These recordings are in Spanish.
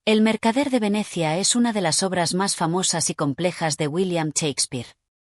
El Mercader de Venecia es una de las obras más famosas y complejas de William Shakespeare.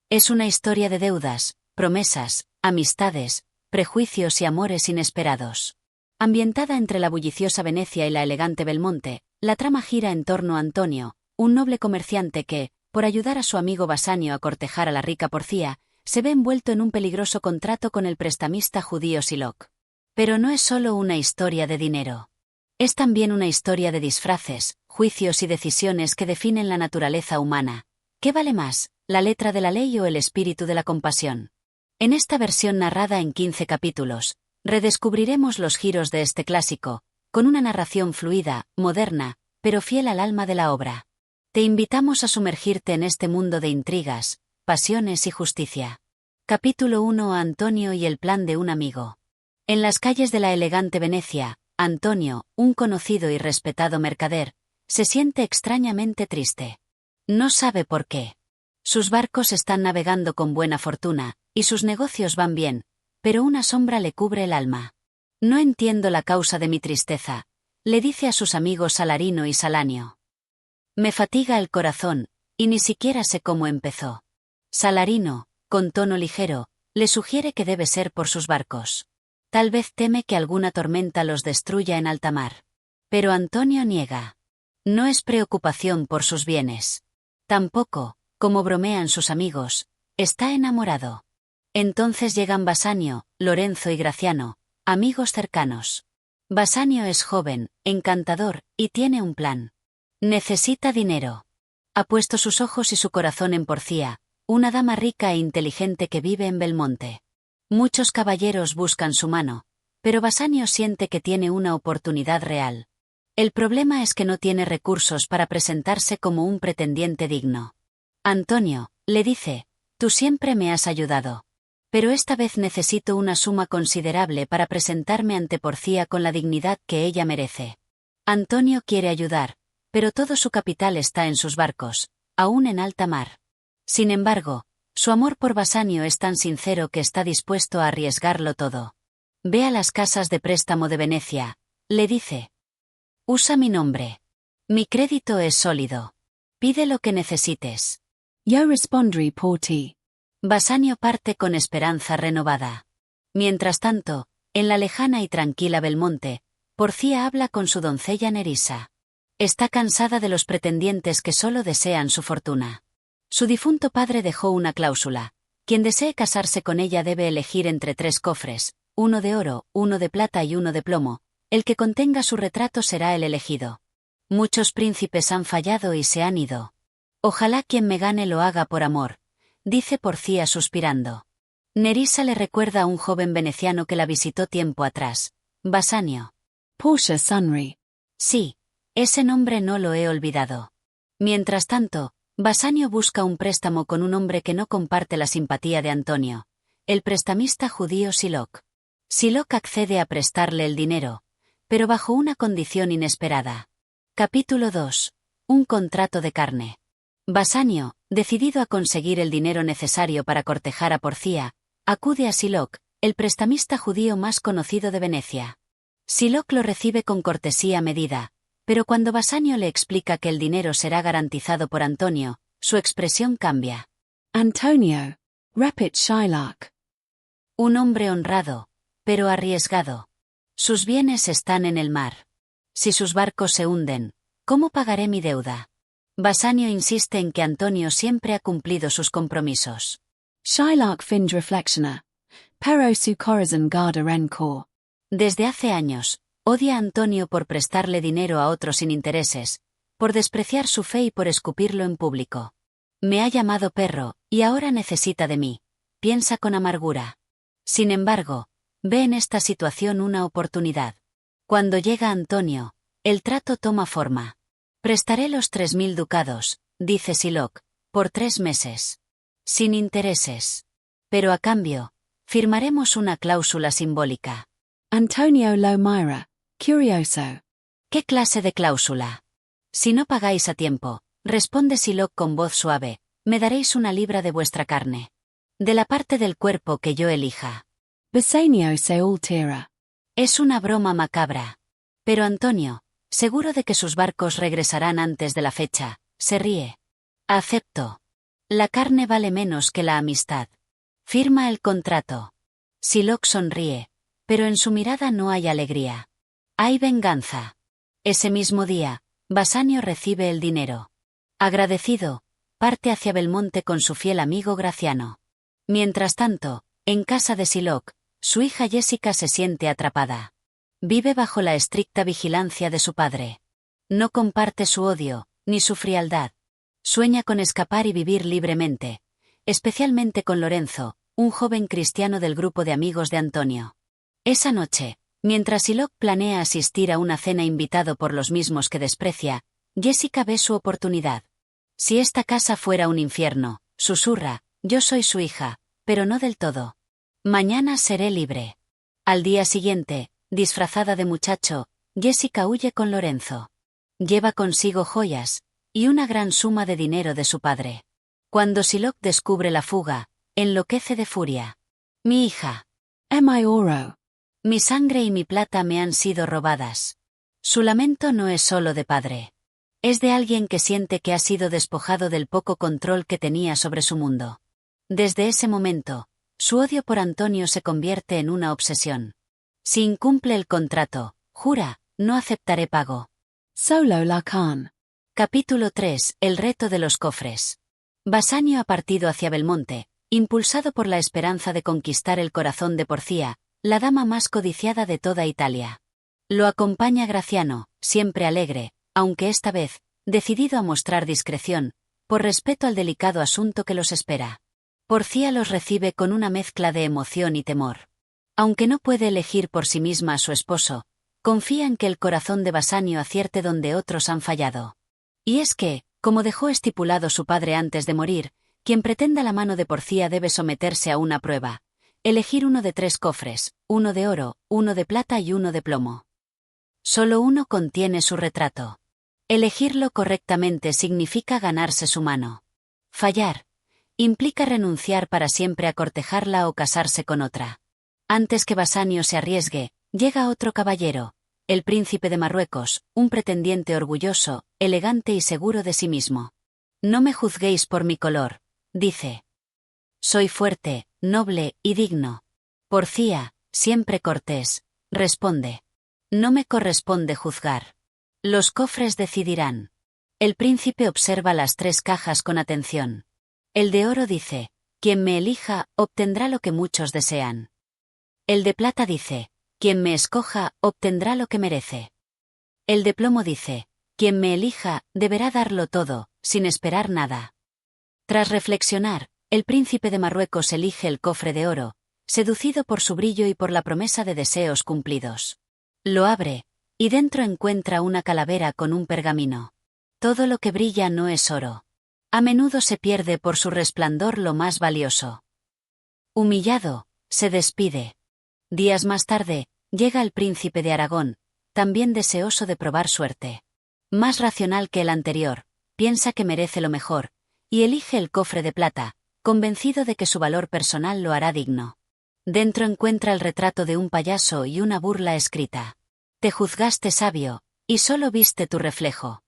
Es una historia de deudas, promesas, amistades, prejuicios y amores inesperados. Ambientada entre la bulliciosa Venecia y la elegante Belmonte, la trama gira en torno a Antonio, un noble comerciante que, por ayudar a su amigo Bassanio a cortejar a la rica Porcia, se ve envuelto en un peligroso contrato con el prestamista judío Sylock. Pero no es solo una historia de dinero. Es también una historia de disfraces, juicios y decisiones que definen la naturaleza humana. ¿Qué vale más, la letra de la ley o el espíritu de la compasión? En esta versión narrada en 15 capítulos, redescubriremos los giros de este clásico, con una narración fluida, moderna, pero fiel al alma de la obra. Te invitamos a sumergirte en este mundo de intrigas, pasiones y justicia. Capítulo 1: Antonio y el plan de un amigo. En las calles de la elegante Venecia, Antonio, un conocido y respetado mercader, se siente extrañamente triste. No sabe por qué. Sus barcos están navegando con buena fortuna, y sus negocios van bien, pero una sombra le cubre el alma. No entiendo la causa de mi tristeza, le dice a sus amigos Salarino y Salanio. Me fatiga el corazón, y ni siquiera sé cómo empezó. Salarino, con tono ligero, le sugiere que debe ser por sus barcos. Tal vez teme que alguna tormenta los destruya en alta mar. Pero Antonio niega. No es preocupación por sus bienes. Tampoco, como bromean sus amigos, está enamorado. Entonces llegan Bassanio, Lorenzo y Graciano, amigos cercanos. Bassanio es joven, encantador, y tiene un plan. Necesita dinero. Ha puesto sus ojos y su corazón en Porcia, una dama rica e inteligente que vive en Belmonte. Muchos caballeros buscan su mano, pero Bassanio siente que tiene una oportunidad real. El problema es que no tiene recursos para presentarse como un pretendiente digno. Antonio, le dice, tú siempre me has ayudado. Pero esta vez necesito una suma considerable para presentarme ante Porcia con la dignidad que ella merece. Antonio quiere ayudar, pero todo su capital está en sus barcos, aún en alta mar. Sin embargo, su amor por Bassanio es tan sincero que está dispuesto a arriesgarlo todo. Ve a las casas de préstamo de Venecia, le dice. Usa mi nombre. Mi crédito es sólido. Pide lo que necesites. Yo respondré por ti. Bassanio parte con esperanza renovada. Mientras tanto, en la lejana y tranquila Belmonte, Porcia habla con su doncella Nerissa. Está cansada de los pretendientes que solo desean su fortuna. Su difunto padre dejó una cláusula. Quien desee casarse con ella debe elegir entre 3 cofres, uno de oro, uno de plata y uno de plomo. El que contenga su retrato será el elegido. Muchos príncipes han fallado y se han ido. Ojalá quien me gane lo haga por amor, dice Porcia suspirando. Nerissa le recuerda a un joven veneciano que la visitó tiempo atrás, Bassanio. Portia Sunry. Sí, ese nombre no lo he olvidado. Mientras tanto, Bassanio busca un préstamo con un hombre que no comparte la simpatía de Antonio, el prestamista judío Sylock. Sylock accede a prestarle el dinero, pero bajo una condición inesperada. Capítulo 2. Un contrato de carne. Bassanio, decidido a conseguir el dinero necesario para cortejar a Porcia, acude a Sylock, el prestamista judío más conocido de Venecia. Sylock lo recibe con cortesía medida, pero cuando Bassanio le explica que el dinero será garantizado por Antonio, su expresión cambia. Antonio. Rapid Shylock. Un hombre honrado, pero arriesgado. Sus bienes están en el mar. Si sus barcos se hunden, ¿cómo pagaré mi deuda? Bassanio insiste en que Antonio siempre ha cumplido sus compromisos. Shylock find reflectioner. Pero su corazón guarda rencor. Desde hace años, odia a Antonio por prestarle dinero a otros sin intereses, por despreciar su fe y por escupirlo en público. Me ha llamado perro, y ahora necesita de mí, piensa con amargura. Sin embargo, ve en esta situación una oportunidad. Cuando llega Antonio, el trato toma forma. Prestaré los 3.000 ducados, dice Sylock, por 3 meses. Sin intereses. Pero a cambio, firmaremos una cláusula simbólica. Antonio lo mira, curioso. ¿Qué clase de cláusula? Si no pagáis a tiempo, responde Sylock con voz suave, me daréis 1 libra de vuestra carne. De la parte del cuerpo que yo elija. Bassanio se altera. Es una broma macabra. Pero Antonio, Seguro de que sus barcos regresarán antes de la fecha, se ríe. Acepto. La carne vale menos que la amistad. Firma el contrato. Sylock sonríe, pero en su mirada no hay alegría. Hay venganza. Ese mismo día, Bassanio recibe el dinero. Agradecido, parte hacia Belmonte con su fiel amigo Graciano. Mientras tanto, en casa de Sylock, su hija Jessica se siente atrapada. Vive bajo la estricta vigilancia de su padre. No comparte su odio, ni su frialdad. Sueña con escapar y vivir libremente, especialmente con Lorenzo, un joven cristiano del grupo de amigos de Antonio. Esa noche, mientras Sylock planea asistir a una cena invitado por los mismos que desprecia, Jessica ve su oportunidad. Si esta casa fuera un infierno, susurra, yo soy su hija, pero no del todo. Mañana seré libre. Al día siguiente, disfrazada de muchacho, Jessica huye con Lorenzo. Lleva consigo joyas y una gran suma de dinero de su padre. Cuando Sylock descubre la fuga, enloquece de furia. Mi hija. Mi oro. Mi sangre y mi plata me han sido robadas. Su lamento no es solo de padre. Es de alguien que siente que ha sido despojado del poco control que tenía sobre su mundo. Desde ese momento, su odio por Antonio se convierte en una obsesión. Si incumple el contrato, jura, no aceptaré pago. Solo Lacan. Capítulo 3. El reto de los cofres. Bassanio ha partido hacia Belmonte, impulsado por la esperanza de conquistar el corazón de Porcia, la dama más codiciada de toda Italia. Lo acompaña Graciano, siempre alegre, aunque esta vez, decidido a mostrar discreción, por respeto al delicado asunto que los espera. Porcia los recibe con una mezcla de emoción y temor. Aunque no puede elegir por sí misma a su esposo, confía en que el corazón de Bassanio acierte donde otros han fallado. Y es que, como dejó estipulado su padre antes de morir, quien pretenda la mano de Porcia debe someterse a una prueba. Elegir uno de 3 cofres, uno de oro, uno de plata y uno de plomo. Solo uno contiene su retrato. Elegirlo correctamente significa ganarse su mano. Fallar implica renunciar para siempre a cortejarla o casarse con otra. Antes que Bassanio se arriesgue, llega otro caballero, el príncipe de Marruecos, un pretendiente orgulloso, elegante y seguro de sí mismo. No me juzguéis por mi color, dice. Soy fuerte, noble y digno. Porcia, siempre cortés, responde. No me corresponde juzgar. Los cofres decidirán. El príncipe observa las 3 cajas con atención. El de oro dice, quien me elija, obtendrá lo que muchos desean. El de plata dice, quien me escoja, obtendrá lo que merece. El de plomo dice, quien me elija, deberá darlo todo, sin esperar nada. Tras reflexionar, el príncipe de Marruecos elige el cofre de oro, seducido por su brillo y por la promesa de deseos cumplidos. Lo abre, y dentro encuentra una calavera con un pergamino. Todo lo que brilla no es oro. A menudo se pierde por su resplandor lo más valioso. Humillado, se despide. Días más tarde, llega el príncipe de Aragón, también deseoso de probar suerte. Más racional que el anterior, piensa que merece lo mejor, y elige el cofre de plata, convencido de que su valor personal lo hará digno. Dentro encuentra el retrato de un payaso y una burla escrita. Te juzgaste sabio, y solo viste tu reflejo.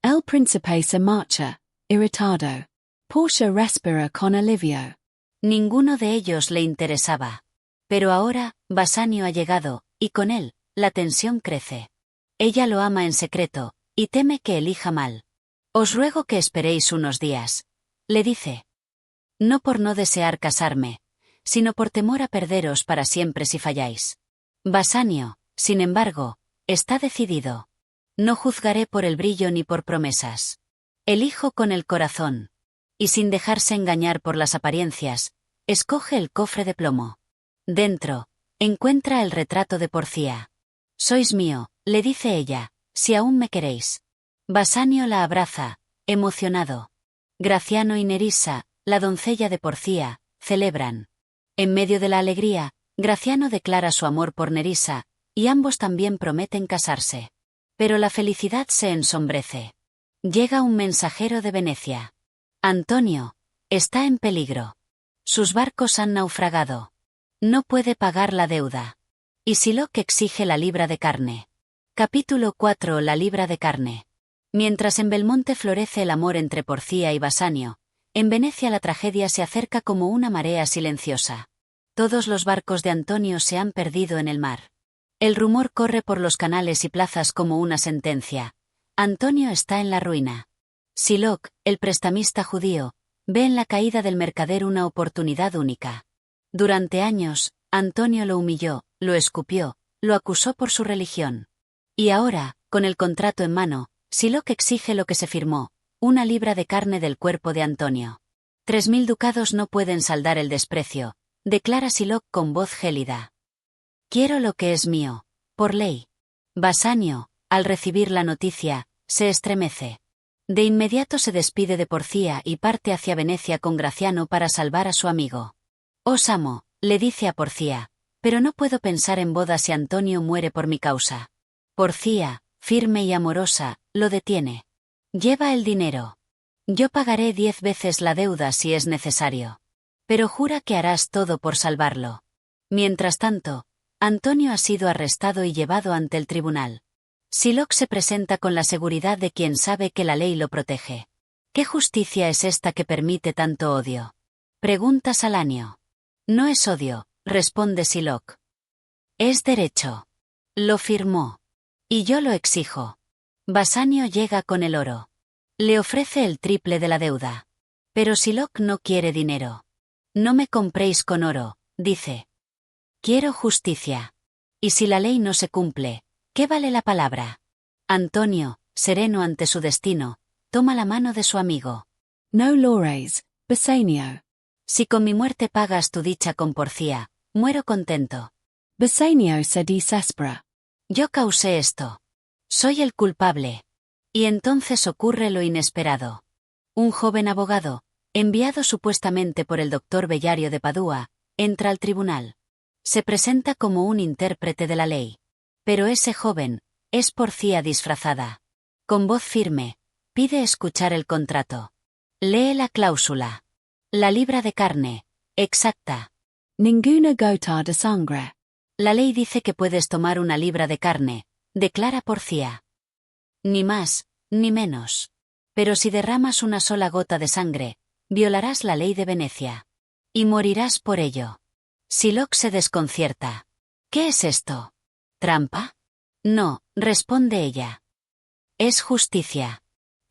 El príncipe se marcha, irritado. Portia respira con alivio. Ninguno de ellos le interesaba. Pero ahora, Bassanio ha llegado, y con él, la tensión crece. Ella lo ama en secreto, y teme que elija mal. Os ruego que esperéis unos días, le dice. No por no desear casarme, sino por temor a perderos para siempre si falláis. Bassanio, sin embargo, está decidido. No juzgaré por el brillo ni por promesas. Elijo con el corazón. Y sin dejarse engañar por las apariencias, escoge el cofre de plomo. Dentro, encuentra el retrato de Porcia. Sois mío, le dice ella, si aún me queréis. Bassanio la abraza, emocionado. Graciano y Nerissa, la doncella de Porcia, celebran. En medio de la alegría, Graciano declara su amor por Nerissa, y ambos también prometen casarse. Pero la felicidad se ensombrece. Llega un mensajero de Venecia. Antonio está en peligro. Sus barcos han naufragado. No puede pagar la deuda. Y Sylock exige la libra de carne. Capítulo 4. La libra de carne. Mientras en Belmonte florece el amor entre Porcia y Basanio, en Venecia la tragedia se acerca como una marea silenciosa. Todos los barcos de Antonio se han perdido en el mar. El rumor corre por los canales y plazas como una sentencia. Antonio está en la ruina. Siloc, el prestamista judío, ve en la caída del mercader una oportunidad única. Durante años, Antonio lo humilló, lo escupió, lo acusó por su religión. Y ahora, con el contrato en mano, Siloc exige lo que se firmó, una libra de carne del cuerpo de Antonio. 3000 ducados no pueden saldar el desprecio, declara Siloc con voz gélida. Quiero lo que es mío, por ley. Basanio, al recibir la noticia, se estremece. De inmediato se despide de Porcia y parte hacia Venecia con Graciano para salvar a su amigo. Os amo, le dice a Porcia, pero no puedo pensar en boda si Antonio muere por mi causa. Porcia, firme y amorosa, lo detiene. Lleva el dinero. Yo pagaré 10 veces la deuda si es necesario. Pero jura que harás todo por salvarlo. Mientras tanto, Antonio ha sido arrestado y llevado ante el tribunal. Siloc se presenta con la seguridad de quien sabe que la ley lo protege. ¿Qué justicia es esta que permite tanto odio? Pregunta Salanio. No es odio, responde Siloc. Es derecho. Lo firmó. Y yo lo exijo. Basanio llega con el oro. Le ofrece el triple de la deuda. Pero Siloc no quiere dinero. No me compréis con oro, dice. Quiero justicia. Y si la ley no se cumple, ¿qué vale la palabra? Antonio, sereno ante su destino, toma la mano de su amigo. No lores, Basanio. Si con mi muerte pagas tu dicha con Porcia, muero contento. Basanio se desespera. Yo causé esto. Soy el culpable. Y entonces ocurre lo inesperado. Un joven abogado, enviado supuestamente por el doctor Bellario de Padua, entra al tribunal. Se presenta como un intérprete de la ley. Pero ese joven, es Porcia disfrazada. Con voz firme, pide escuchar el contrato. Lee la cláusula. La libra de carne, exacta. Ninguna gota de sangre. La ley dice que puedes tomar una libra de carne, declara Porcia. Ni más, ni menos. Pero si derramas una sola gota de sangre, violarás la ley de Venecia. Y morirás por ello. Siloc se desconcierta. ¿Qué es esto? ¿Trampa? No, responde ella. Es justicia.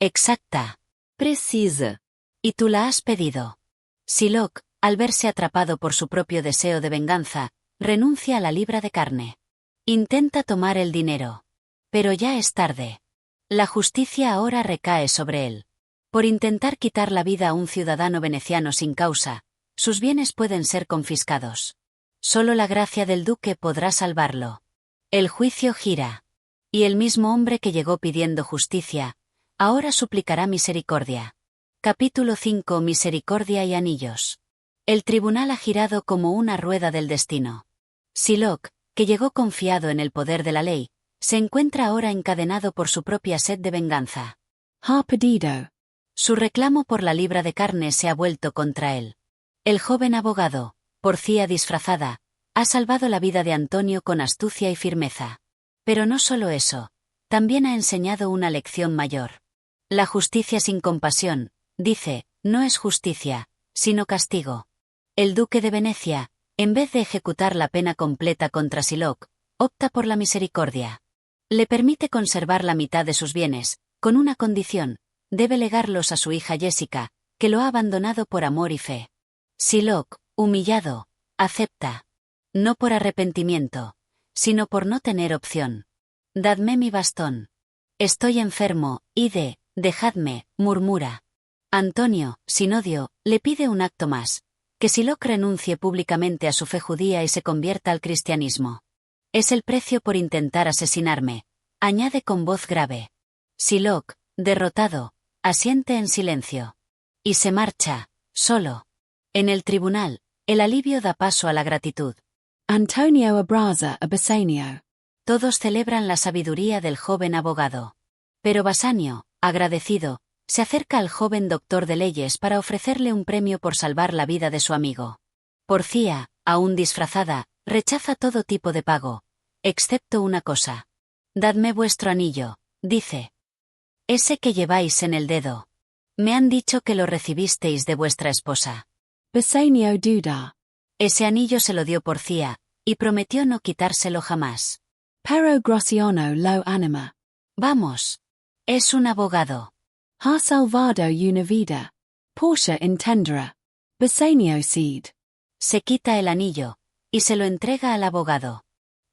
Exacta. Precisa. Y tú la has pedido. Siloc, al verse atrapado por su propio deseo de venganza, renuncia a la libra de carne. Intenta tomar el dinero. Pero ya es tarde. La justicia ahora recae sobre él. Por intentar quitar la vida a un ciudadano veneciano sin causa, sus bienes pueden ser confiscados. Solo la gracia del duque podrá salvarlo. El juicio gira. Y el mismo hombre que llegó pidiendo justicia, ahora suplicará misericordia. Capítulo 5. Misericordia y anillos. El tribunal ha girado como una rueda del destino. Siloc, que llegó confiado en el poder de la ley, se encuentra ahora encadenado por su propia sed de venganza. Ha pedido. Su reclamo por la libra de carne se ha vuelto contra él. El joven abogado, Porcia disfrazada, ha salvado la vida de Antonio con astucia y firmeza. Pero no solo eso, también ha enseñado una lección mayor. La justicia sin compasión, dice, no es justicia, sino castigo. El duque de Venecia, en vez de ejecutar la pena completa contra Siloc, opta por la misericordia. Le permite conservar la mitad de sus bienes, con una condición: debe legarlos a su hija Jessica, que lo ha abandonado por amor y fe. Siloc, humillado, acepta. No por arrepentimiento, sino por no tener opción. Dadme mi bastón. Estoy enfermo, dejadme, murmura. Antonio, sin odio, le pide un acto más: que Siloc renuncie públicamente a su fe judía y se convierta al cristianismo. Es el precio por intentar asesinarme, añade con voz grave. Siloc, derrotado, asiente en silencio. Y se marcha, solo. En el tribunal, el alivio da paso a la gratitud. Antonio abraza a Basanio. Todos celebran la sabiduría del joven abogado. Pero Basanio, agradecido, se acerca al joven doctor de leyes para ofrecerle un premio por salvar la vida de su amigo. Porcia, aún disfrazada, rechaza todo tipo de pago, excepto una cosa. Dadme vuestro anillo, dice. Ese que lleváis en el dedo. Me han dicho que lo recibisteis de vuestra esposa. Bassanio duda. Ese anillo se lo dio Porcia, y prometió no quitárselo jamás. Pero Grosciano lo anima. Vamos. Es un abogado. Ha salvado una vida. Portia intendera. Bassanio cede. Se quita el anillo, y se lo entrega al abogado.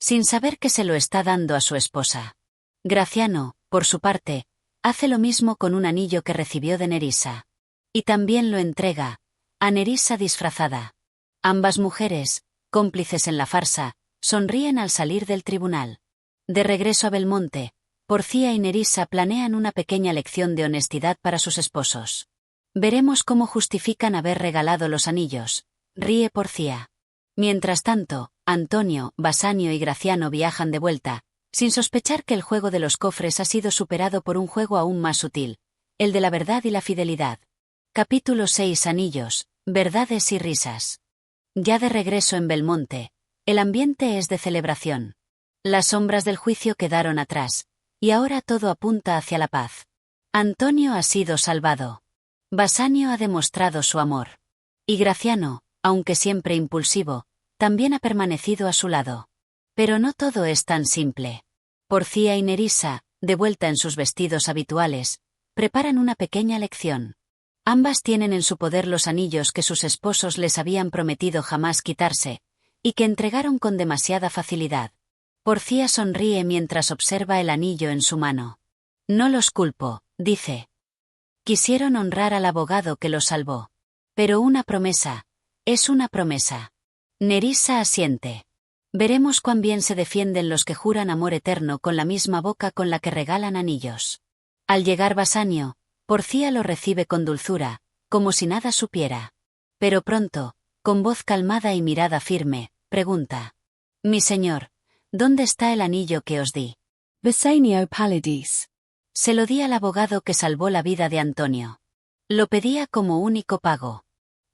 Sin saber que se lo está dando a su esposa. Graciano, por su parte, hace lo mismo con un anillo que recibió de Nerissa. Y también lo entrega a Nerissa disfrazada. Ambas mujeres, cómplices en la farsa, sonríen al salir del tribunal. De regreso a Belmonte, Porcia y Nerissa planean una pequeña lección de honestidad para sus esposos. Veremos cómo justifican haber regalado los anillos, ríe Porcia. Mientras tanto, Antonio, Bassanio y Graciano viajan de vuelta, sin sospechar que el juego de los cofres ha sido superado por un juego aún más sutil, el de la verdad y la fidelidad. Capítulo 6 Anillos, verdades y risas. Ya de regreso en Belmonte, el ambiente es de celebración. Las sombras del juicio quedaron atrás, y ahora todo apunta hacia la paz. Antonio ha sido salvado. Bassanio ha demostrado su amor. Y Graciano, aunque siempre impulsivo, también ha permanecido a su lado. Pero no todo es tan simple. Porcia y Nerissa, de vuelta en sus vestidos habituales, preparan una pequeña lección. Ambas tienen en su poder los anillos que sus esposos les habían prometido jamás quitarse, y que entregaron con demasiada facilidad. Porcia sonríe mientras observa el anillo en su mano. No los culpo, dice. Quisieron honrar al abogado que los salvó. Pero una promesa, es una promesa. Nerissa asiente. Veremos cuán bien se defienden los que juran amor eterno con la misma boca con la que regalan anillos. Al llegar Bassanio, Porcia lo recibe con dulzura, como si nada supiera. Pero pronto, con voz calmada y mirada firme, pregunta. Mi señor, ¿dónde está el anillo que os di? Bassanio palidis. Se lo di al abogado que salvó la vida de Antonio. Lo pedía como único pago.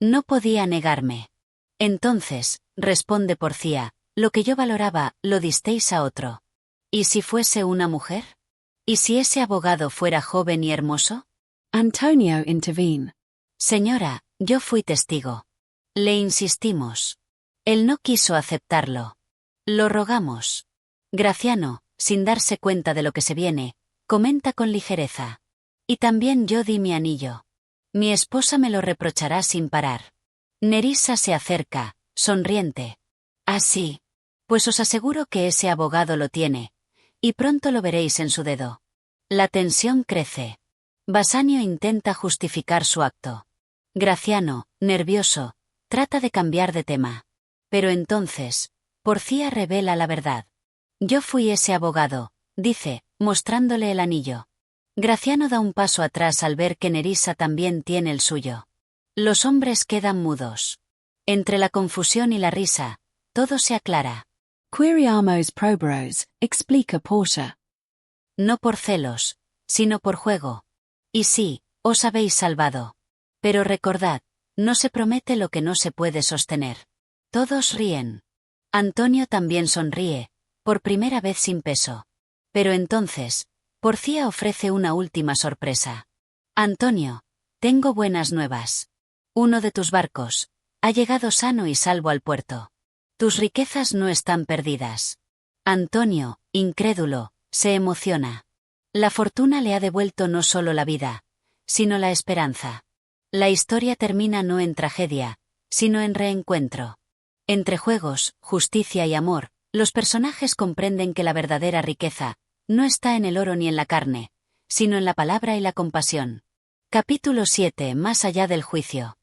No podía negarme. Entonces, responde Porcia, lo que yo valoraba, lo disteis a otro. ¿Y si fuese una mujer? ¿Y si ese abogado fuera joven y hermoso? Antonio intervene. Señora, yo fui testigo. Le insistimos. Él no quiso aceptarlo. Lo rogamos. Graciano, sin darse cuenta de lo que se viene, comenta con ligereza. Y también yo di mi anillo. Mi esposa me lo reprochará sin parar. Nerissa se acerca, sonriente. Así. Pues os aseguro que ese abogado lo tiene. Y pronto lo veréis en su dedo. La tensión crece. Bassanio intenta justificar su acto. Graciano, nervioso, trata de cambiar de tema. Pero entonces, Porcia revela la verdad. Yo fui ese abogado, dice, mostrándole el anillo. Graciano da un paso atrás al ver que Nerissa también tiene el suyo. Los hombres quedan mudos. Entre la confusión y la risa, todo se aclara. Quiriamos proberos, explica Portia. No por celos, sino por juego. Y sí, os habéis salvado. Pero recordad, no se promete lo que no se puede sostener. Todos ríen. Antonio también sonríe, por primera vez sin peso. Pero entonces, Porcia ofrece una última sorpresa. Antonio, tengo buenas nuevas. Uno de tus barcos ha llegado sano y salvo al puerto. Tus riquezas no están perdidas. Antonio, incrédulo, se emociona. La fortuna le ha devuelto no solo la vida, sino la esperanza. La historia termina no en tragedia, sino en reencuentro. Entre juegos, justicia y amor, los personajes comprenden que la verdadera riqueza no está en el oro ni en la carne, sino en la palabra y la compasión. Capítulo 7 Más allá del juicio.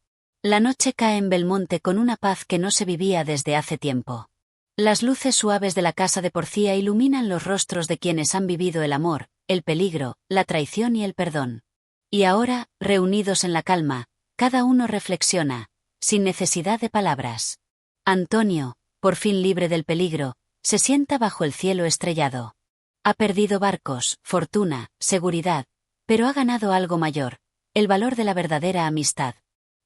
La noche cae en Belmonte con una paz que no se vivía desde hace tiempo. Las luces suaves de la casa de Porcia iluminan los rostros de quienes han vivido el amor, el peligro, la traición y el perdón. Y ahora, reunidos en la calma, cada uno reflexiona, sin necesidad de palabras. Antonio, por fin libre del peligro, se sienta bajo el cielo estrellado. Ha perdido barcos, fortuna, seguridad, pero ha ganado algo mayor, el valor de la verdadera amistad.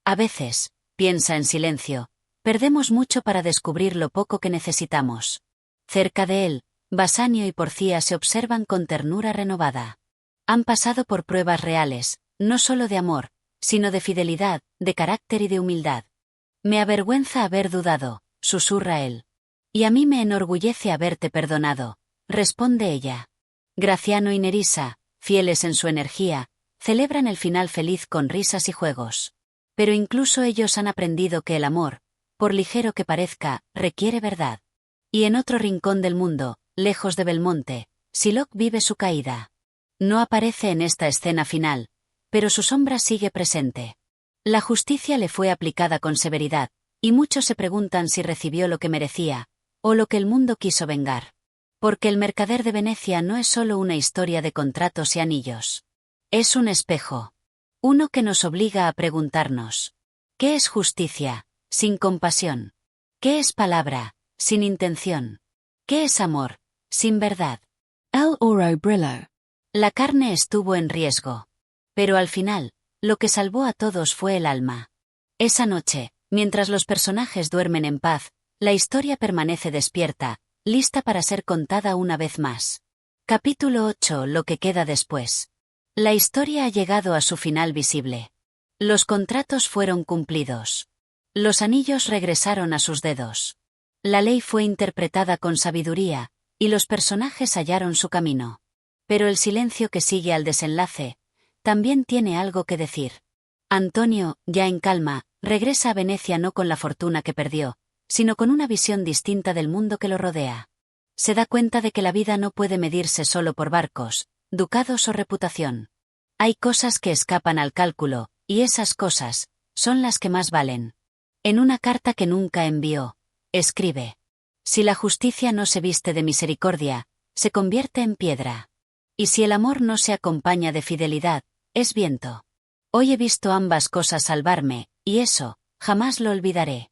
A veces, piensa en silencio, perdemos mucho para descubrir lo poco que necesitamos. Cerca de él, Bassanio y Porcia se observan con ternura renovada. Han pasado por pruebas reales, no solo de amor, sino de fidelidad, de carácter y de humildad. Me avergüenza haber dudado, susurra él. Y a mí me enorgullece haberte perdonado, responde ella. Graciano y Nerissa, fieles en su energía, celebran el final feliz con risas y juegos. Pero incluso ellos han aprendido que el amor, por ligero que parezca, requiere verdad. Y en otro rincón del mundo, lejos de Belmonte, Psylocke vive su caída. No aparece en esta escena final, pero su sombra sigue presente. La justicia le fue aplicada con severidad, y muchos se preguntan si recibió lo que merecía, o lo que el mundo quiso vengar. Porque El mercader de Venecia no es solo una historia de contratos y anillos. Es un espejo. Uno que nos obliga a preguntarnos: ¿qué es justicia, sin compasión? ¿Qué es palabra, sin intención? ¿Qué es amor, sin verdad? El oro brilló. La carne estuvo en riesgo. Pero al final, lo que salvó a todos fue el alma. Esa noche, mientras los personajes duermen en paz, la historia permanece despierta, lista para ser contada una vez más. Capítulo 8. Lo que queda después. La historia ha llegado a su final visible. Los contratos fueron cumplidos. Los anillos regresaron a sus dedos. La ley fue interpretada con sabiduría, y los personajes hallaron su camino. Pero el silencio que sigue al desenlace también tiene algo que decir. Antonio, ya en calma, regresa a Venecia no con la fortuna que perdió, sino con una visión distinta del mundo que lo rodea. Se da cuenta de que la vida no puede medirse solo por barcos, ducados o reputación. Hay cosas que escapan al cálculo, y esas cosas son las que más valen. En una carta que nunca envió, escribe: si la justicia no se viste de misericordia, se convierte en piedra. Y si el amor no se acompaña de fidelidad, es viento. Hoy he visto ambas cosas salvarme, y eso, jamás lo olvidaré.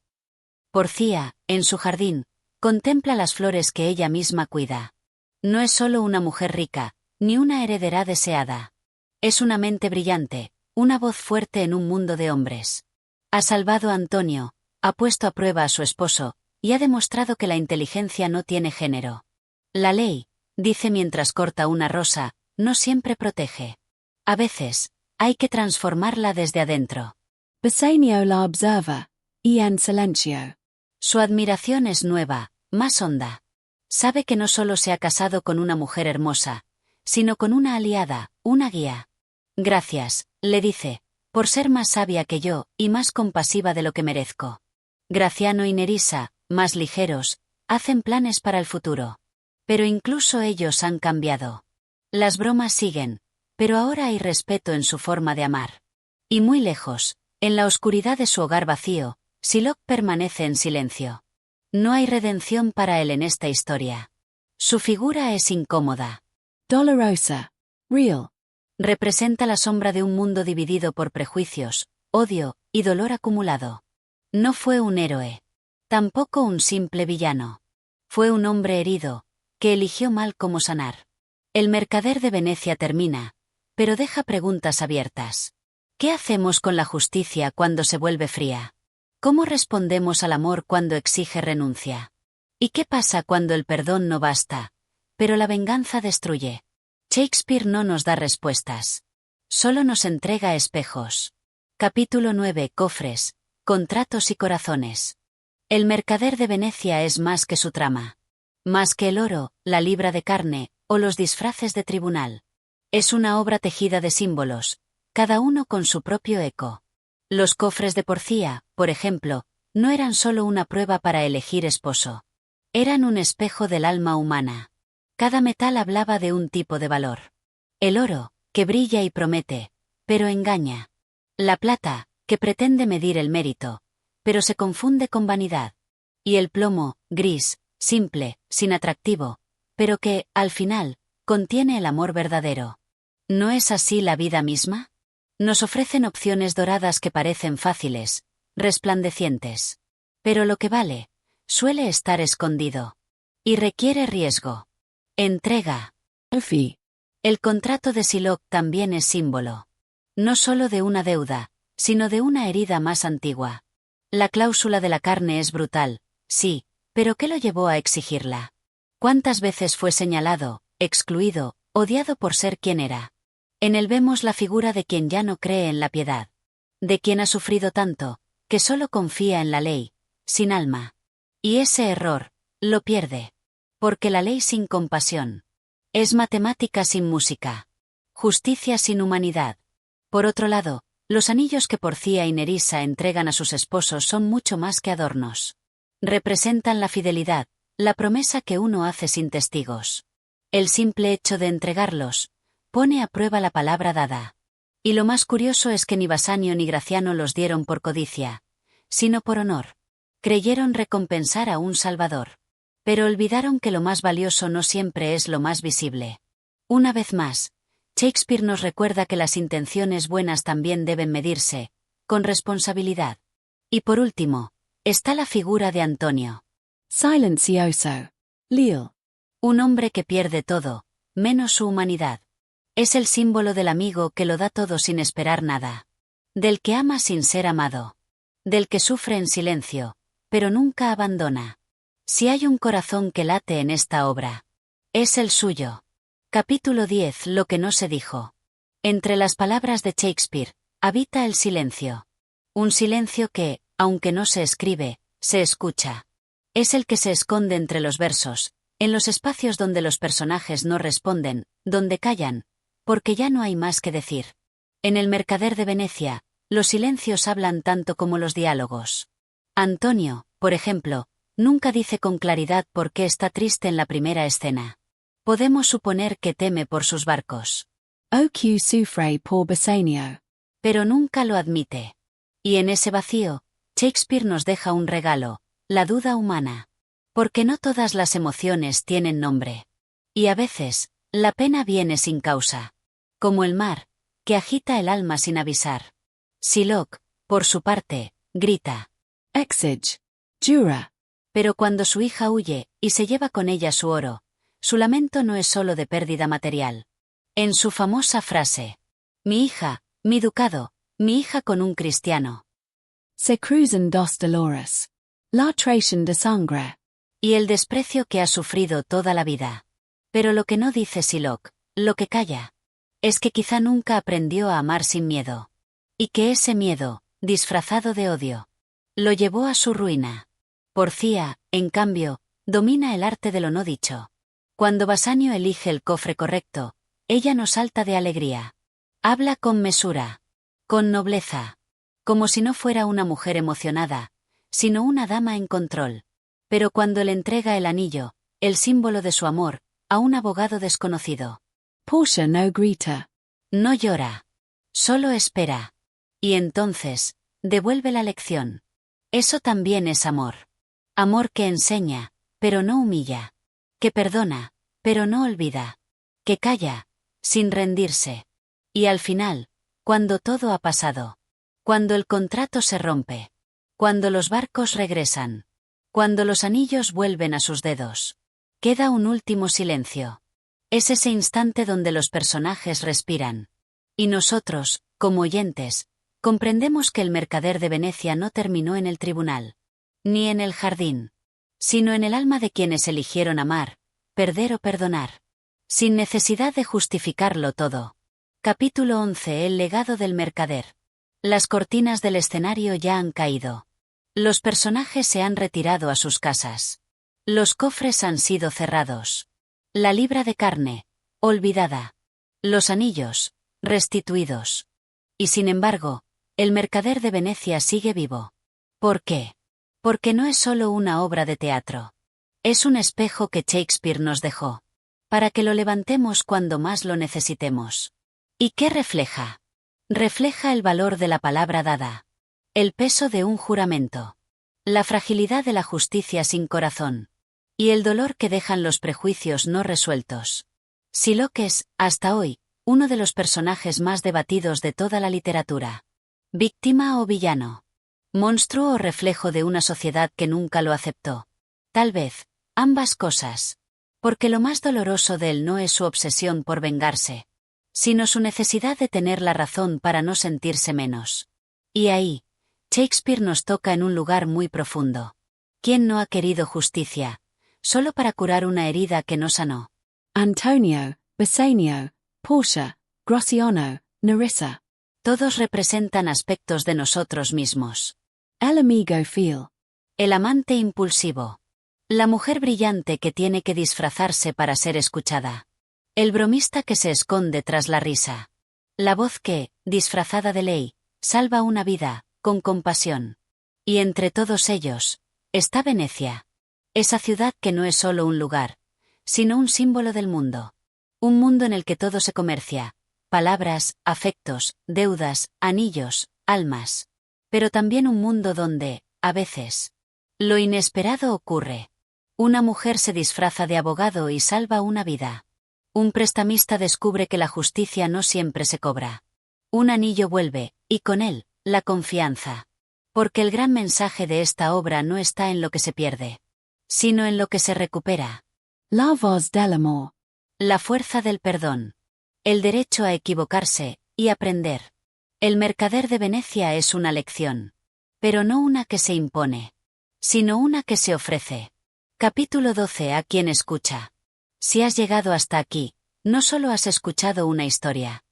Porcia, en su jardín, contempla las flores que ella misma cuida. No es solo una mujer rica, ni una heredera deseada. Es una mente brillante, una voz fuerte en un mundo de hombres. Ha salvado a Antonio, ha puesto a prueba a su esposo, y ha demostrado que la inteligencia no tiene género. La ley, dice mientras corta una rosa, no siempre protege. A veces, hay que transformarla desde adentro. Bassanio la observa, y en silencio. Su admiración es nueva, más honda. Sabe que no solo se ha casado con una mujer hermosa, sino con una aliada, una guía. Gracias, le dice, por ser más sabia que yo, y más compasiva de lo que merezco. Graciano y Nerissa, más ligeros, hacen planes para el futuro. Pero incluso ellos han cambiado. Las bromas siguen, pero ahora hay respeto en su forma de amar. Y muy lejos, en la oscuridad de su hogar vacío, Psylocke permanece en silencio. No hay redención para él en esta historia. Su figura es incómoda. Dolorosa. Real. Representa la sombra de un mundo dividido por prejuicios, odio y dolor acumulado. No fue un héroe. Tampoco un simple villano. Fue un hombre herido, que eligió mal cómo sanar. El mercader de Venecia termina, pero deja preguntas abiertas. ¿Qué hacemos con la justicia cuando se vuelve fría? ¿Cómo respondemos al amor cuando exige renuncia? ¿Y qué pasa cuando el perdón no basta, pero la venganza destruye? Shakespeare no nos da respuestas. Solo nos entrega espejos. Capítulo 9. Cofres, contratos y corazones. El mercader de Venecia es más que su trama. Más que el oro, la libra de carne, o los disfraces de tribunal. Es una obra tejida de símbolos, cada uno con su propio eco. Los cofres de Porcia, por ejemplo, no eran solo una prueba para elegir esposo. Eran un espejo del alma humana. Cada metal hablaba de un tipo de valor. El oro, que brilla y promete, pero engaña. La plata, que pretende medir el mérito, pero se confunde con vanidad. Y el plomo, gris, simple, sin atractivo, pero que, al final, contiene el amor verdadero. ¿No es así la vida misma? Nos ofrecen opciones doradas que parecen fáciles, resplandecientes. Pero lo que vale, suele estar escondido. Y requiere riesgo. Entrega. Fi. El contrato de Psylocke también es símbolo. No solo de una deuda, sino de una herida más antigua. La cláusula de la carne es brutal, sí, pero ¿qué lo llevó a exigirla? ¿Cuántas veces fue señalado, excluido, odiado por ser quien era? En él vemos la figura de quien ya no cree en la piedad. De quien ha sufrido tanto, que solo confía en la ley, sin alma. Y ese error, lo pierde. Porque la ley sin compasión es matemática sin música. Justicia sin humanidad. Por otro lado, los anillos que Porcia y Nerissa entregan a sus esposos son mucho más que adornos. Representan la fidelidad, la promesa que uno hace sin testigos. El simple hecho de entregarlos pone a prueba la palabra dada. Y lo más curioso es que ni Basanio ni Graciano los dieron por codicia, sino por honor. Creyeron recompensar a un Salvador. Pero olvidaron que lo más valioso no siempre es lo más visible. Una vez más, Shakespeare nos recuerda que las intenciones buenas también deben medirse, con responsabilidad. Y por último, está la figura de Antonio. Silencioso. Leal. Un hombre que pierde todo, menos su humanidad. Es el símbolo del amigo que lo da todo sin esperar nada. Del que ama sin ser amado. Del que sufre en silencio, pero nunca abandona. Si hay un corazón que late en esta obra, es el suyo. Capítulo 10. Lo que no se dijo. Entre las palabras de Shakespeare, habita el silencio. Un silencio que, aunque no se escribe, se escucha. Es el que se esconde entre los versos, en los espacios donde los personajes no responden, donde callan, porque ya no hay más que decir. En El mercader de Venecia, los silencios hablan tanto como los diálogos. Antonio, por ejemplo, nunca dice con claridad por qué está triste en la primera escena. Podemos suponer que teme por sus barcos. O.Q. sufre por Bassanio. Pero nunca lo admite. Y en ese vacío, Shakespeare nos deja un regalo, la duda humana. Porque no todas las emociones tienen nombre. Y a veces, la pena viene sin causa. Como el mar, que agita el alma sin avisar. Sylock, por su parte, grita. Exige. Jura. Pero cuando su hija huye, y se lleva con ella su oro, su lamento no es solo de pérdida material. En su famosa frase, mi hija, mi ducado, mi hija con un cristiano. Se cruzan dos dolores. La traición de sangre. Y el desprecio que ha sufrido toda la vida. Pero lo que no dice Sylock, lo que calla, es que quizá nunca aprendió a amar sin miedo. Y que ese miedo, disfrazado de odio, lo llevó a su ruina. Porcia, en cambio, domina el arte de lo no dicho. Cuando Basanio elige el cofre correcto, ella no salta de alegría. Habla con mesura, con nobleza, como si no fuera una mujer emocionada, sino una dama en control. Pero cuando le entrega el anillo, el símbolo de su amor, a un abogado desconocido. Portia no grita. No llora. Solo espera. Y entonces, devuelve la lección. Eso también es amor. Amor que enseña, pero no humilla. Que perdona, pero no olvida. Que calla, sin rendirse. Y al final, cuando todo ha pasado. Cuando el contrato se rompe. Cuando los barcos regresan. Cuando los anillos vuelven a sus dedos. Queda un último silencio. Es ese instante donde los personajes respiran. Y nosotros, como oyentes, comprendemos que el mercader de Venecia no terminó en el tribunal. Ni en el jardín. Sino en el alma de quienes eligieron amar, perder o perdonar. Sin necesidad de justificarlo todo. Capítulo 11. El legado del mercader. Las cortinas del escenario ya han caído. Los personajes se han retirado a sus casas. Los cofres han sido cerrados. La libra de carne, olvidada. Los anillos, restituidos. Y sin embargo, el mercader de Venecia sigue vivo. ¿Por qué? Porque no es solo una obra de teatro. Es un espejo que Shakespeare nos dejó. Para que lo levantemos cuando más lo necesitemos. ¿Y qué refleja? Refleja el valor de la palabra dada. El peso de un juramento. La fragilidad de la justicia sin corazón. Y el dolor que dejan los prejuicios no resueltos. Sylock es, hasta hoy, uno de los personajes más debatidos de toda la literatura. ¿Víctima o villano? ¿Monstruo o reflejo de una sociedad que nunca lo aceptó? Tal vez, ambas cosas. Porque lo más doloroso de él no es su obsesión por vengarse, sino su necesidad de tener la razón para no sentirse menos. Y ahí, Shakespeare nos toca en un lugar muy profundo. ¿Quién no ha querido justicia? solo para curar una herida que no sanó. Antonio, Bassanio, Portia, Grosciano, Nerissa. Todos representan aspectos de nosotros mismos. El amigo fiel. El amante impulsivo. La mujer brillante que tiene que disfrazarse para ser escuchada. El bromista que se esconde tras la risa. La voz que, disfrazada de ley, salva una vida, con compasión. Y entre todos ellos, está Venecia. Esa ciudad que no es solo un lugar, sino un símbolo del mundo. Un mundo en el que todo se comercia. Palabras, afectos, deudas, anillos, almas. Pero también un mundo donde, a veces, lo inesperado ocurre. Una mujer se disfraza de abogado y salva una vida. Un prestamista descubre que la justicia no siempre se cobra. Un anillo vuelve, y con él, la confianza. Porque el gran mensaje de esta obra no está en lo que se pierde, sino en lo que se recupera. La voz del amor. La fuerza del perdón. El derecho a equivocarse, y aprender. El mercader de Venecia es una lección. Pero no una que se impone, sino una que se ofrece. Capítulo 12. A quien escucha. Si has llegado hasta aquí, no solo has escuchado una historia.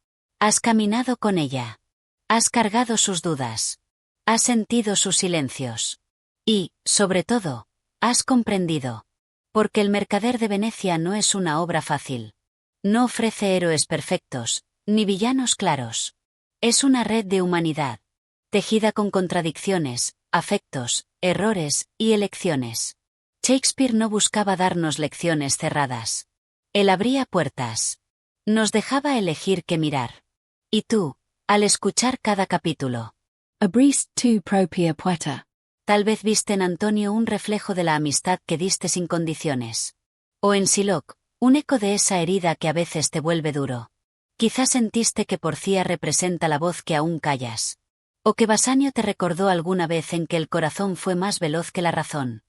Has caminado con ella. Has cargado sus dudas. Has sentido sus silencios. Y, sobre todo, has comprendido. Porque El mercader de Venecia no es una obra fácil. No ofrece héroes perfectos, ni villanos claros. Es una red de humanidad, tejida con contradicciones, afectos, errores y elecciones. Shakespeare no buscaba darnos lecciones cerradas. Él abría puertas. Nos dejaba elegir qué mirar. Y tú, al escuchar cada capítulo, Abriste tu propia puerta. tal vez viste en Antonio un reflejo de la amistad que diste sin condiciones. O en Sylock, un eco de esa herida que a veces te vuelve duro. Quizás sentiste que Porcia representa la voz que aún callas. O que Bassanio te recordó alguna vez en que el corazón fue más veloz que la razón.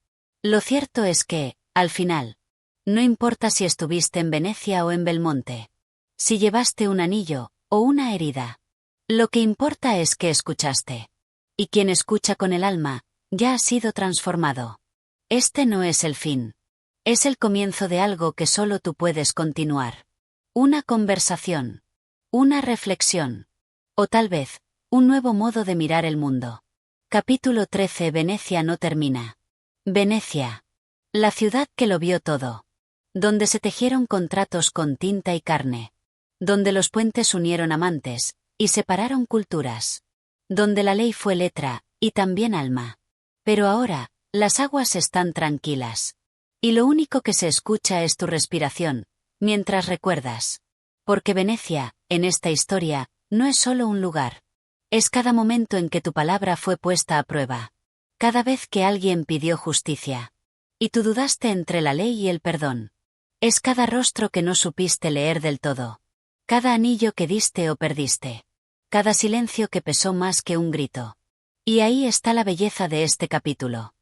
Lo cierto es que, al final, no importa si estuviste en Venecia o en Belmonte. Si llevaste un anillo, o una herida. Lo que importa es que escuchaste. Y quien escucha con el alma, ya ha sido transformado. Este no es el fin. Es el comienzo de algo que solo tú puedes continuar. Una conversación. Una reflexión. O tal vez, un nuevo modo de mirar el mundo. Capítulo 13. Venecia no termina. Venecia. La ciudad que lo vio todo. Donde se tejieron contratos con tinta y carne. Donde los puentes unieron amantes, y separaron culturas. Donde la ley fue letra, y también alma. Pero ahora, las aguas están tranquilas. Y lo único que se escucha es tu respiración, mientras recuerdas. Porque Venecia, en esta historia, no es solo un lugar. Es cada momento en que tu palabra fue puesta a prueba. Cada vez que alguien pidió justicia. Y tú dudaste entre la ley y el perdón. Es cada rostro que no supiste leer del todo. Cada anillo que diste o perdiste. Cada silencio que pesó más que un grito. Y ahí está la belleza de este capítulo.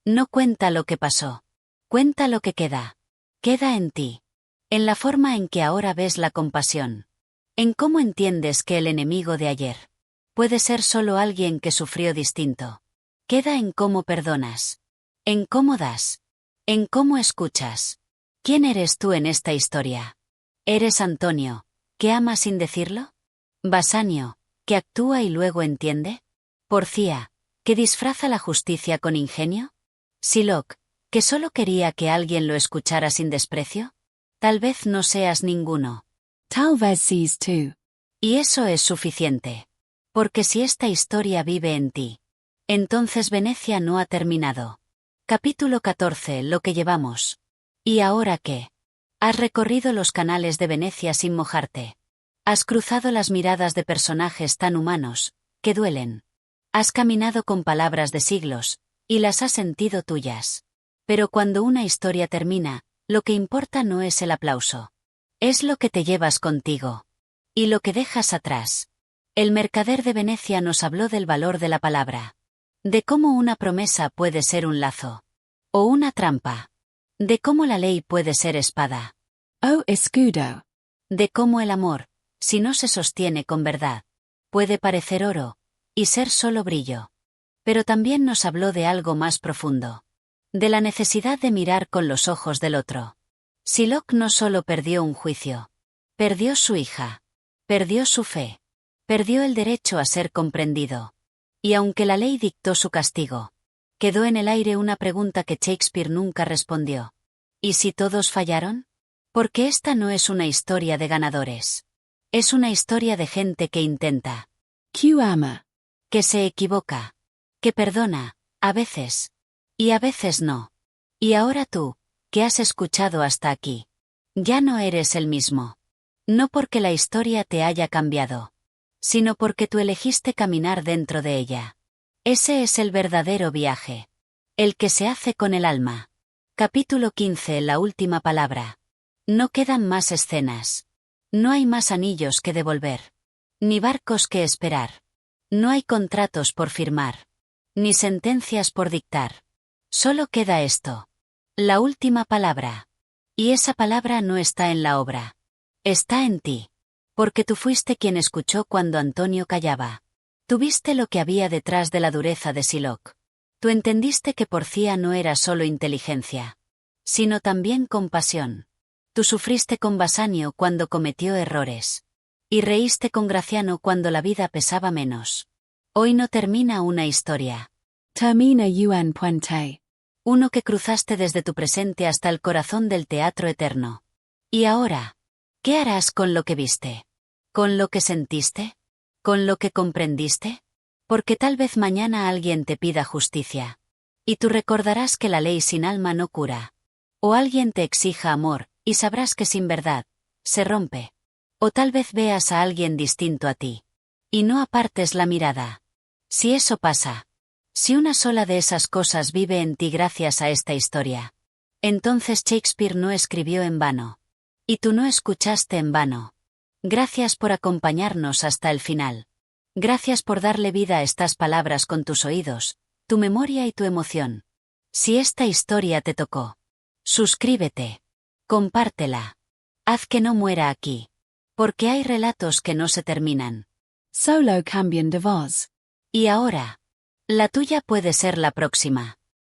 No cuenta lo que pasó. Cuenta lo que queda. Queda en ti. En la forma en que ahora ves la compasión. En cómo entiendes que el enemigo de ayer puede ser solo alguien que sufrió distinto. Queda en cómo perdonas. En cómo das. En cómo escuchas. ¿Quién eres tú en esta historia? ¿Eres Antonio, que ama sin decirlo? ¿Bassanio, que actúa y luego entiende? ¿Porcia, que disfraza la justicia con ingenio? ¿Sylock, que solo quería que alguien lo escuchara sin desprecio? Tal vez no seas ninguno. Tal vez seas tú. Y eso es suficiente. Porque si esta historia vive en ti, entonces Venecia no ha terminado. Capítulo 14. Lo que llevamos. ¿Y ahora qué? Has recorrido los canales de Venecia sin mojarte. Has cruzado las miradas de personajes tan humanos, que duelen. Has caminado con palabras de siglos, y las has sentido tuyas. Pero cuando una historia termina, lo que importa no es el aplauso. Es lo que te llevas contigo. Y lo que dejas atrás. El mercader de Venecia nos habló del valor de la palabra. De cómo una promesa puede ser un lazo. O una trampa. De cómo la ley puede ser espada. Oh escudo. De cómo el amor, si no se sostiene con verdad, puede parecer oro, y ser solo brillo. Pero también nos habló de algo más profundo. de la necesidad de mirar con los ojos del otro. Sylock no solo perdió un juicio. Perdió su hija. Perdió su fe. Perdió el derecho a ser comprendido. Y aunque la ley dictó su castigo, quedó en el aire una pregunta que Shakespeare nunca respondió. ¿Y si todos fallaron? Porque esta no es una historia de ganadores. Es una historia de gente que intenta. Que ama. Que se equivoca. Que perdona, a veces. Y a veces no. Y ahora tú, que has escuchado hasta aquí. Ya no eres el mismo. No porque la historia te haya cambiado, sino porque tú elegiste caminar dentro de ella. Ese es el verdadero viaje. El que se hace con el alma. Capítulo 15. La última palabra. No quedan más escenas. No hay más anillos que devolver. Ni barcos que esperar. No hay contratos por firmar. Ni sentencias por dictar. Solo queda esto. La última palabra. Y esa palabra no está en la obra. Está en ti. Porque tú fuiste quien escuchó cuando Antonio callaba. Tú viste lo que había detrás de la dureza de Sylock. Tú entendiste que Porcia no era solo inteligencia, sino también compasión. Tú sufriste con Basanio cuando cometió errores. Y reíste con Graciano cuando la vida pesaba menos. Hoy no termina una historia. Termina un puente. Uno que cruzaste desde tu presente hasta el corazón del teatro eterno. Y ahora, ¿qué harás con lo que viste? ¿Con lo que sentiste? ¿Con lo que comprendiste? Porque tal vez mañana alguien te pida justicia. Y tú recordarás que la ley sin alma no cura. O alguien te exija amor, y sabrás que sin verdad, se rompe. O tal vez veas a alguien distinto a ti. Y no apartes la mirada. Si eso pasa, si una sola de esas cosas vive en ti gracias a esta historia, entonces Shakespeare no escribió en vano. Y tú no escuchaste en vano. Gracias por acompañarnos hasta el final. Gracias por darle vida a estas palabras con tus oídos, tu memoria y tu emoción. Si esta historia te tocó, suscríbete. Compártela. Haz que no muera aquí. Porque hay relatos que no se terminan. Solo cambian de voz. Y ahora, la tuya puede ser la próxima.